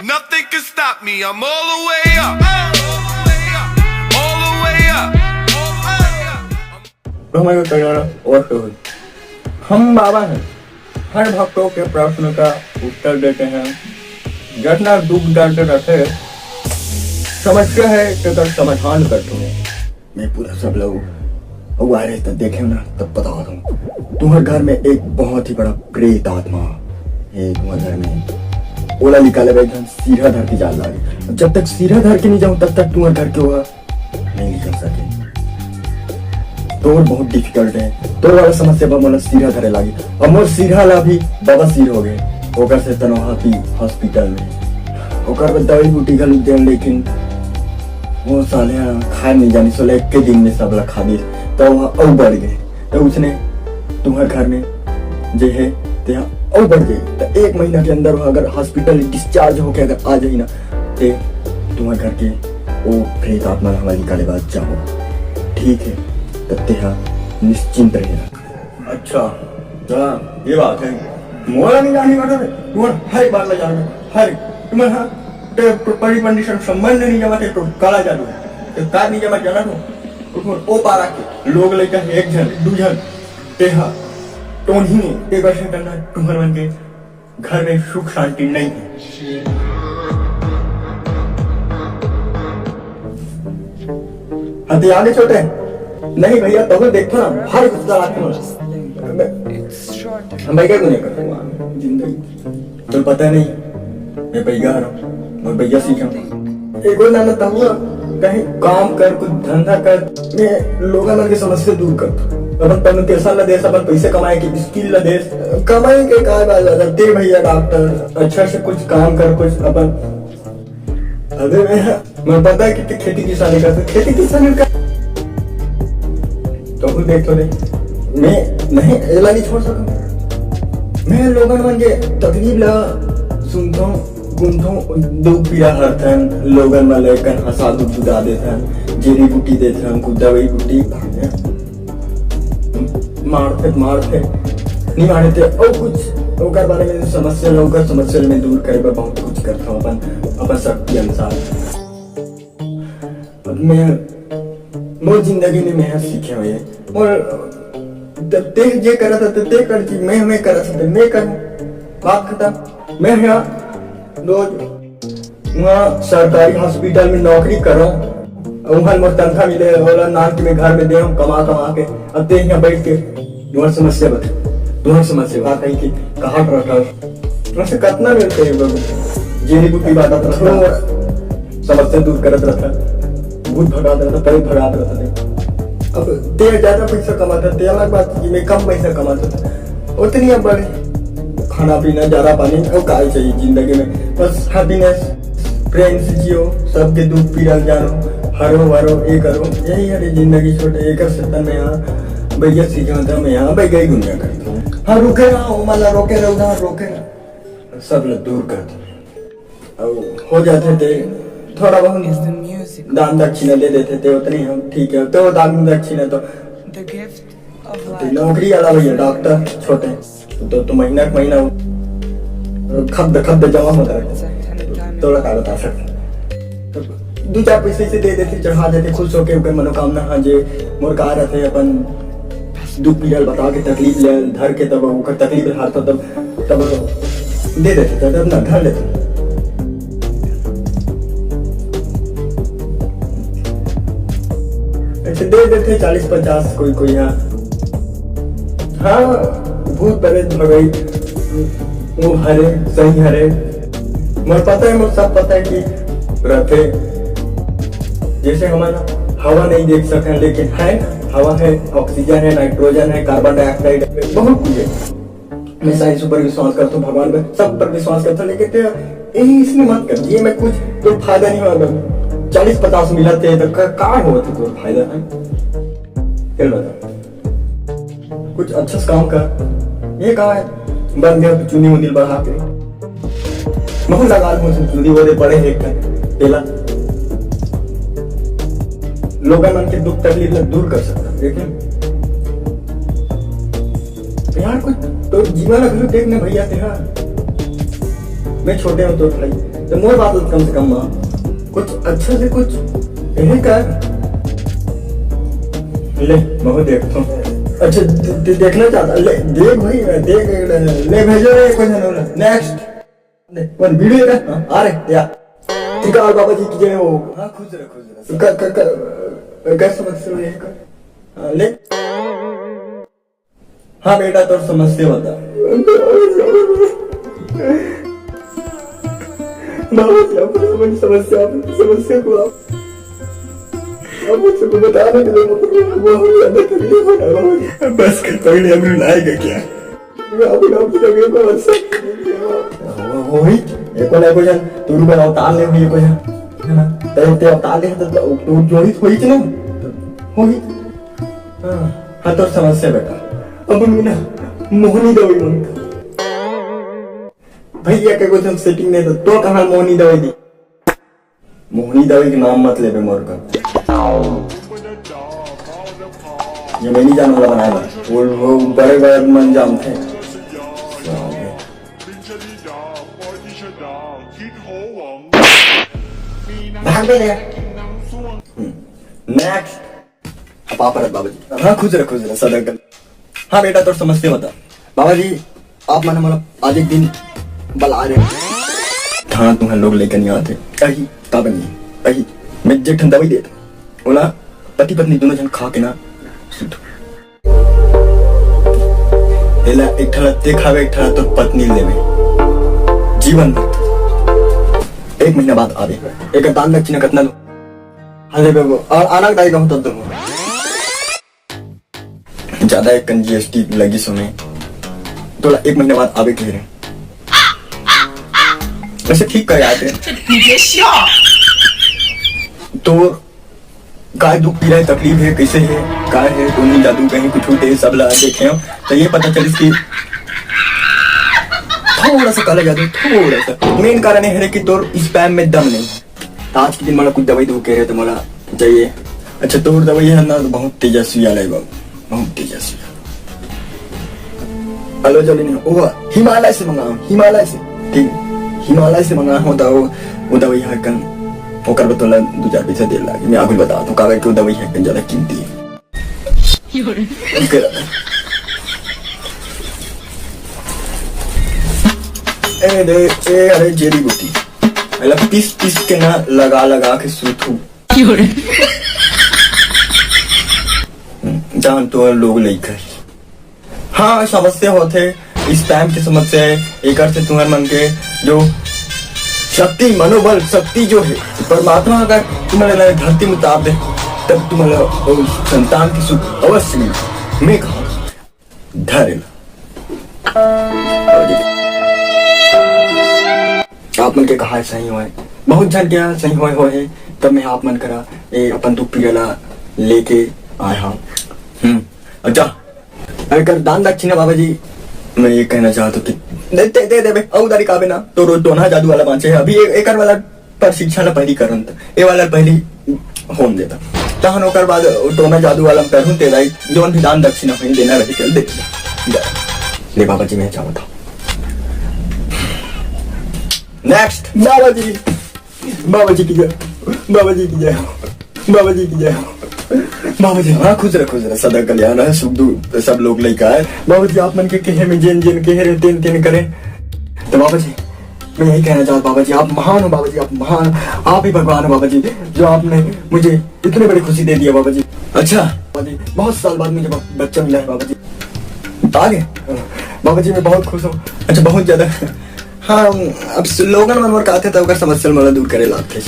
Nothing can stop me. I'm all the way up. All the way up. हमारे कल्याण और हम बाबा हैं, हर भक्तों के प्रश्न का उत्तर देते हैं। जितना दुख दर्द रखे समस्या है तो समाधान करते हैं। मैं पूरा सब लोग आ रहे तब देखे ना तब बता दूं, तुम्हारे घर में एक बहुत ही बड़ा प्रेत आत्मा है। तुम्हारे घर में ओला निकाले गए धन सीधा धर के जाल लागे। जब तक सीधा धर के नहीं जाऊं तब तक तुम्हारे घर के होगा नहीं निकल सके। तो बहुत डिफिकल्ट है तो वाला समस्या बा मोला सीधा धरे लागी। अब मोर सीधा ला भी बाबा सीध हो गए। ओकर से तनोहा की हॉस्पिटल में ओकर में दवाई बूटी का लुक देन, लेकिन वो साले खाए नहीं जानी सोले एक के दिन में सब ला खा दी तो वहाँ और बढ़ गए। तो उसने तुम्हारे घर में जे है ते और बढ़ गई। तो 1 महीना के अंदर अगर हॉस्पिटल डिस्चार्ज होके अगर आ जाए ना ते तुम्हारे घर के वो प्रेत आत्मा हमारी निकाले बाद जाओ, ठीक है? तब ते निश्चिंत रहेगा। अच्छा ये बात है, मोला नहीं जानी मतलब तुम्हारे हर बार में जाना हर तुम्हारा परी कंडीशन संबंध नहीं जमा तो काला जादू तो कार नहीं जमा जाना तो ओ पारा के लोग लेकर एक जन दू जन तेहा तो नहीं ते वर्ष करना तुम्हारे मन के घर में सुख शांति नहीं है। हते आगे छोटे नहीं भैया तो देखो ना हर कुछ चलाते हम भाई क्या नहीं कर जिंदगी तो पता नहीं मैं भैया और भैया सीखा एक और नाना था कहीं काम कर कुछ धंधा कर मैं लोगों की समस्या दूर कर अपन तन पैसा न दे अपन पैसे कमाए की स्किल न दे कमाई के काय बात दे भैया डॉक्टर अच्छा से कुछ काम कर कुछ अपन। अबे मैं पता है कि खेती किसानी करते खेती किसानी कर तो खुद देख तो दे मैं नहीं एला नहीं छोड़ सकता। मैं लोगों मन के तकलीफ ला सुनता हूँ दुख पीड़ा हरथन लोगन में लेकर हंसा दुख बुदा देथन जेरी बूटी देथन कुछ दवाई बूटी मारते नहीं मारते और कुछ ओकर बारे में समस्या लोग समस्या में दूर करे बहुत कुछ करता हूँ अपन शक्ति अनुसार। मैं मोर जिंदगी में मैं सीखे हुए और ते जे करा था ते कर जी मैं करा था मैं कर बात खत्म। मैं यहाँ रोज वहाँ सरकारी हॉस्पिटल में नौकरी करो वहाँ मोर तनखा मिले वाला नाक में घर में दे कमा के अब ते यहाँ बैठ के तुम्हारी समस्या बता तुम्हारी समस्या बात कहीं की कहाँ रखा तुमसे कितना मिलते है बाबू जेरी बुटी बात रहा समस्या दूर करत रहा भूत भगात रहा प्रेत भगात रहा। अब ते ज्यादा पैसा कमाता ते अलग बात की मैं कम पैसा कमाता था उतनी अब बड़े खाना पीना ज्यादा पानी और काय चाहिए जिंदगी में बस हैप्पीनेस प्रेम से जियो सबके दुख पीड़ा जानो हरो वरो ये करो यही है जिंदगी छोटे एक सतन में यहाँ भैया सीखा था मैं यहाँ भाई गई दुनिया करता हूँ। हाँ रुके रहा मतलब रोके रहो रोके सब लोग दूर करते हो जाते थे थोड़ा बहुत दान दक्षिणा दे देते थे उतनी हम ठीक है तो दान दक्षिणा तो नौकरी वाला भैया डॉक्टर छोटे तो महीना खब्द जमा होता है थोड़ा का बता सकते 2-4 पैसे से दे देते चढ़ा देते खुश होके मनोकामना हाँ जे मोर का रहते अपन दुख पीड़ा बता के तकलीफ ले धर के तब ओकर तकलीफ हारता तब दे देते तब ना धर लेते ऐसे दे देते 40-50 कोई हाँ भूत प्रेत भगाई वो हरे सही हरे मुझे पता है मुझे सब पता है कि रहते जैसे हमारा हवा नहीं देख सकते लेकिन है हवा है ऑक्सीजन है नाइट्रोजन है कार्बन डाइऑक्साइड है बहुत कुछ है। मैं साइंस पर विश्वास करता हूँ भगवान पर सब पर विश्वास करता हूँ लेकिन इसमें मत कर ये मैं कुछ तो फायदा नहीं होगा 40-50 मिलते तो कहाँ हो तो फायदा है क्या बता कुछ अच्छा काम कर ये कहा है बन गया चुनी मुनी बढ़ा के बहुत लगा चुनी वो पड़े एक पहला लोग मन के दुख तकलीफ दूर कर सकता लेकिन यार कुछ तो जीवन अगर देखने भैया तेरा मैं छोटे हूँ तो तो मोर बात कम से कम माँ कुछ अच्छा से कुछ यही कर ले मैं देखता हूँ। अच्छा देखना चाहता ले देख भाई देख ले भेजो रे क्वेश्चन नेक्स्ट वन वीडियो का आ रहे या ठीक है बाबा जी की जय हो। हाँ खुश रहे क्या समस्या है का ले हाँ बेटा तो समस्या बता बाबा जी अपनी समस्या को आप मुझसे को बताने के लिए बहुत ज्यादा तकलीफ हो रहा है। बस कर पहले अब रुलाएगा क्या आप लगे को अच्छा वही एको ना को जान तू रुपए अवतार ले हुई को जान है ना ते अवतार ले तो तू जोड़ी थोड़ी च ना होगी। हां तो समस्या बेटा अब मीना मोहनी दवाई मन भैया के कुछ सेटिंग नहीं तो कहां मोहनी दवाई दी मोहनी दवाई के नाम मत ले बे मोर का ये मैं नहीं जानने वाला बनाया वो बड़े बड़े मन जाम थे भाग दे नेक्स्ट पापा बाबा जी हाँ खुश रहे सदा हाँ बेटा तो समझते बता बाबा जी आप माने मतलब आज एक दिन बला रहे हाँ तुम्हें लोग लेकर नहीं आते अही तब नहीं अही मैं जेठन दवाई देता बोला पति पत्नी दोनों जन खा के ना एला एक ठला ते खावे एक ठला तो पत्नी लेवे जीवन भर 1 महीना बाद आवे एक दान दक्षिणा कितना दो अरे बेबो और आना दाई कहूं तब दो ज्यादा एक जीएसटी लगी सुने तो 1 महीने बाद आवे कह रहे वैसे ठीक कर आते तो काय दुख पी रहा है तकलीफ है कैसे है काय है टोनी जादू कहीं कुछ होते सब ला देखे तो ये पता चली कि थोड़ा सा काला जादू थोड़ा सा मेन कारण है कि तोर स्पैम में दम नहीं है। आज के दिन मला कुछ दवाई दो कह रहे तो मला चाहिए अच्छा तोर दवाई है ना तो बहुत तेजस्वी वाला है बाबू बहुत तेजस्वी हेलो चलिए नहीं वो हिमालय से मंगाओ हिमालय से ठीक हिमालय से मंगा होता वो दवाई है कन वो कर बतौला 2-4 पैसा दे लागे मैं आगे बता दूं कागज की दवाई है कन ज्यादा कीमती है अरे जेरी बूटी मतलब पीस के ना लगा के सूथू जान तो लोग लेकर हाँ समस्या होते स्पैम की समस्या है एक से तुम्हारे मन के जो शक्ति मनोबल शक्ति जो है परमात्मा अगर तुम्हारे धरती में उतार दे तब तुम्हारा संतान की सुख अवश्य मिले मैं कहा धैर्य आप मन के कहा सही हुआ है बहुत जन क्या सही हुए है तब मैं आप मन करा ये अपन दुख पीड़ा लेके आया अच्छा अगर दान दक्षिणा बाबा जी मैं ये कहना चाहता हूँ कि दे बे औदारी काबे ना तो रोज टोना जादू वाला बांचे है अभी एक वाला प्रशिक्षण पहली करन था ए वाला पहली होन देता तहन ओकर बाद टोना जादू वाला करन ते दाई जोन भी दान दक्षिणा पहली देना रही चल दे ले बाबा जी मैं चाहता हूँ नेक्स्ट बाबा जी की जय बाबा जी की जय बाबा जी की जय बाबा जी हाँ खुश रहे सदा कल्याण है सुख दुख सब लोग लेकर आए बाबा जी आप मन के कहे में जिन कहे रहे तीन करें तो बाबा जी मैं यही कहना चाहता बाबा जी आप महान हो बाबा जी आप महान आप ही भगवान हो बाबा जी जो आपने मुझे इतनी बड़ी खुशी दे दी है बाबा जी। अच्छा बाबा जी बहुत साल बाद मुझे बच्चा मिला है बाबा जी आ गए बाबा जी मैं बहुत खुश हूँ अच्छा बहुत ज्यादा हाँ अब लोगन मनवर का आते तब का समस्या मला दूर करे लाते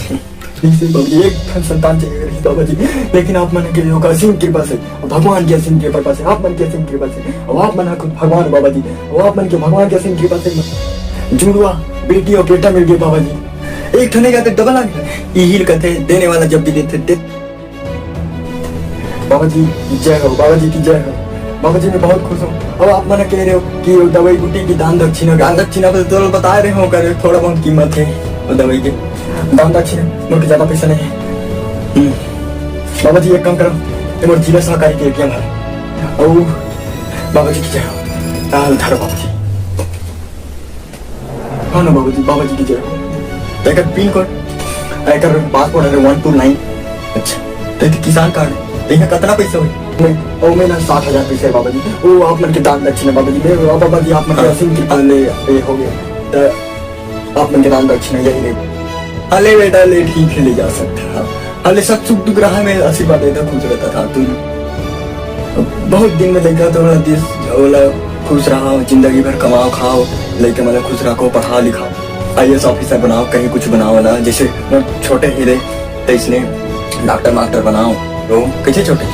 एक संतान चाहिए बाबा जी लेकिन आप मन के लोग असीम कृपा से भगवान की असीम कृपा से आप मन की असीम कृपा से और आप मन खुद भगवान बाबा जी और आप मन के भगवान की असीम कृपा से जुड़वा बेटी और बेटा मिल गए बाबा जी एक ठने का तो डबल आ गया यही कहते देने वाला जब भी देते बाबा जी की जय हो बाबा जी की जय हो बाबा जी मैं बहुत खुश हूँ। अब आप मन कह रहे हो कि दवाई बूटी की दान दक्षिणा तो बता रहे हो कर थोड़ा बहुत कीमत है वो दवाई की दान दक्षिणा मुझे ज्यादा पैसा नहीं है बाबा जी एक काम करो ये मोर जिला सहकारी के एटीएम है और बाबा जी की जय हो धरो बाबा जी हाँ ना बाबा जी की जय एक पिन कोड एक पासपोर्ट है 129 अच्छा तो किसान कार्ड है देखा कितना पैसा हुई ओ मेरा 60,000 पैसे है बाबा जी वो आप मन के दान दक्षिणा बाबा जी मेरे बाबा जी आप मन के असीम कृपा ले ये हो गए तो आप मन के दान दक्षिणा यही ले अले बेटा ले ठीक है ले जा सकता था अले सब सुख दुख रहा में आशीर्वाद देता खुश रहता था तुम बहुत दिन में लेकर तो मेरा देश बोला खुश रहा जिंदगी भर कमाओ खाओ लेके मतलब खुश रखो पढ़ाओ लिखाओ IAS ऑफिसर बनाओ कहीं कुछ बनाओ ना जैसे छोटे ही रहे तो इसने डॉक्टर मास्टर बनाओ तो कैसे छोटे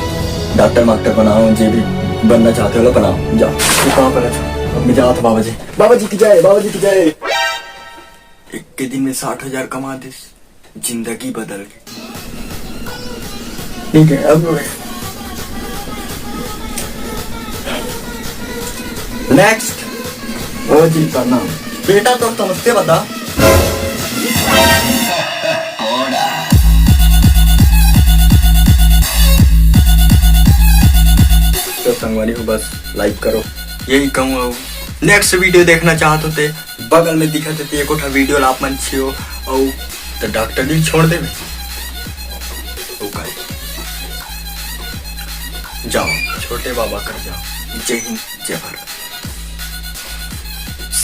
डॉक्टर मास्टर बनाओ जो भी बनना चाहते हो बनाओ जाओ तो कहाँ पर अब मैं जाता बाबा जी की जय एक के दिन में 60,000 कमा दे जिंदगी बदल गई ठीक है अब नेक्स्ट वो जी का नाम बेटा तो समझते बता तो संगवारी हो बस लाइक करो यही कहूँ नेक्स्ट वीडियो देखना चाहते थे बगल में दिखा थे एक उठा वीडियो आप मन छियो और तो डॉक्टर जी छोड़ दे जाओ छोटे बाबा कर जाओ जय हिंद जय भारत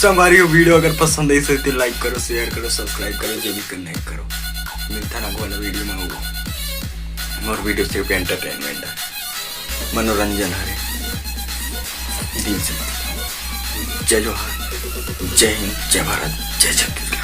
हमारी वीडियो अगर पसंद आई तो लाइक करो शेयर करो सब्सक्राइब करो जो भी कनेक्ट करो मिलता ना वाला वीडियो में होगा और वीडियो सिर्फ एंटरटेनमेंट है मनोरंजन है दिल से जय जोहार जय हिंद जय भारत जय छत्तीसगढ़